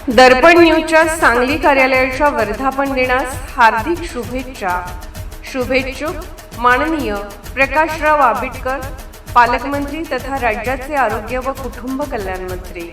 दर्पण न्यूजच्या सांगली कार्यालयाच्या वर्धापन दिनास हार्दिक शुभेच्छा. शुभेच्छुक माननीय प्रकाशराव आबिटकर, पालकमंत्री तथा राज्याचे आरोग्य व कुटुंब कल्याण मंत्री.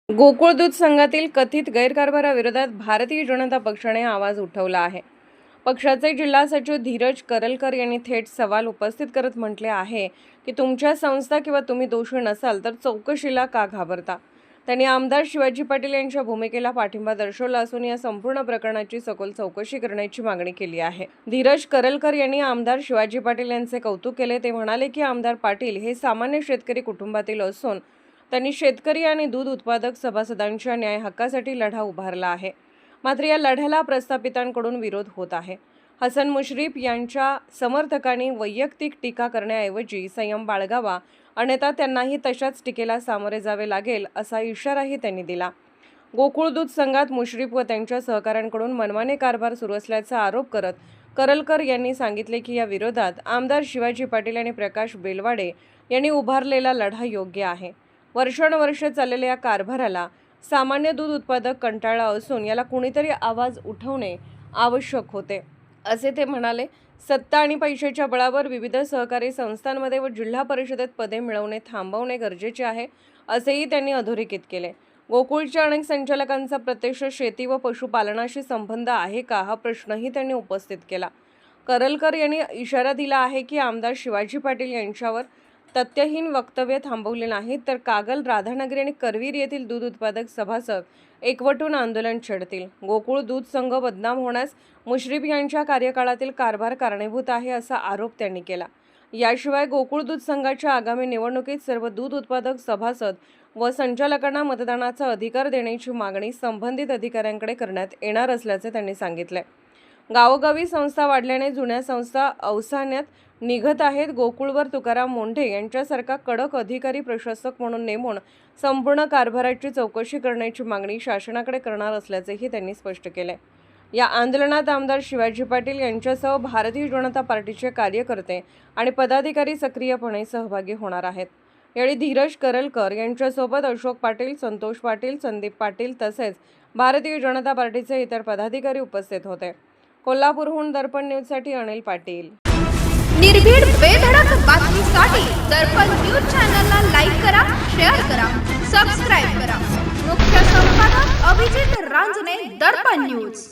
गोकुळ दूध संघातील कथित गैरकारभाराविरोधात भारतीय जनता पक्षाने आवाज उठवला आहे. पक्षाचे जिल्हा सचिव धीरज करलकर यांनी थेट सवाल उपस्थित करत म्हटले आहे की तुमच्या संस्था किंवा तुम्ही दोषी नसाल तर चौकशीला का घाबरता. त्यांनी आमदार शिवाजी पाटील यांच्या भूमिकेला पाठिंबा दर्शवला असून या संपूर्ण प्रकरणाची सखोल चौकशी करण्याची मागणी केली आहे. धीरज करलकर यांनी आमदार शिवाजी पाटील यांचे कौतुक केले. ते म्हणाले की आमदार पाटील हे सामान्य शेतकरी कुटुंबातील असून त्यांनी शेतकरी आणि दूध उत्पादक सभासदांच्या न्याय हक्कासाठी लढा उभारला आहे. मात्र या लढ्याला प्रस्थापितांकडून विरोध होत आहे. हसन मुश्रीफ यांच्या समर्थकांनी वैयक्तिक टीका करण्याऐवजी संयम बाळगावा, अन्यथा त्यांनाही तशाच टीकेला सामोरे जावे लागेल असा इशाराही त्यांनी दिला. गोकुळ दूध संघात मुश्रीफ व त्यांच्या सहकाऱ्यांकडून मनमानी कारभार सुरू असल्याचा आरोप करत करलकर यांनी सांगितले की या विरोधात आमदार शिवाजी पाटील आणि प्रकाश बेलवाडे यांनी उभारलेला लढा योग्य आहे. वर्षानुवर्षे चाललेल्या या कारभाराला सामान्य दूध उत्पादक कंटाळला असून याला कुणीतरी आवाज उठवणे आवश्यक होते, असे ते म्हणाले. सत्ता आणि पैशाच्या बळावर विविध सहकारी संस्थांमध्ये व जिल्हा परिषदेत पदे मिळवणे थांबवणे गरजेचे आहे, असेही त्यांनी अधोरेखित केले. गोकुळच्या अनेक संचालकांचा प्रत्यक्ष शेती व पशुपालनाशी संबंध आहे का, हा प्रश्नही त्यांनी उपस्थित केला. करलकर यांनी इशारा दिला आहे की आमदार शिवाजी पाटील यांच्यावर तथ्यहीन वक्तव्य थांबवले नाहीत तर कागल, राधानगरी आणि करवीर येथील दूध उत्पादक सभासद एकवटून आंदोलन छेडतील. गोकुळ दूध संघ बदनाम होण्यास मुश्रीफ यांच्या कार्यकाळातील कारभार कारणीभूत आहे असा आरोप त्यांनी केला. याशिवाय गोकुळ दूध संघाच्या आगामी निवडणुकीत सर्व दूध उत्पादक सभासद व संचालकांना मतदानाचा अधिकार देण्याची मागणी संबंधित अधिकाऱ्यांकडे करण्यात येणार असल्याचे त्यांनी सांगितले. गावोगावी संस्था वाढल्याने जुन्या संस्था अवसान्यात निघत आहेत. गोकुळवर तुकाराम मुंढे यांच्यासारखा कडक अधिकारी प्रशासक म्हणून नेमून संपूर्ण कारभाराची चौकशी करण्याची मागणी शासनाकडे करणार असल्याचेही त्यांनी स्पष्ट केले. या आंदोलनात आमदार शिवाजी पाटील यांच्यासह भारतीय जनता पार्टीचे कार्यकर्ते आणि पदाधिकारी सक्रियपणे सहभागी होणार आहेत. यावेळी धीरज करलकर यांच्यासोबत अशोक पाटील, संतोष पाटील, संदीप पाटील तसेच भारतीय जनता पार्टीचे इतर पदाधिकारी उपस्थित होते. कोल्हापूरहून दर्पण न्यूजसाठी अनिल पाटील. निर्भीड बेधडक बातमीसाठी दर्पण न्यूज चॅनलला लाईक करा, शेअर करा, सबस्क्राईब करा. मुख्य संपादक अभिजित रांजणे, दर्पण न्यूज.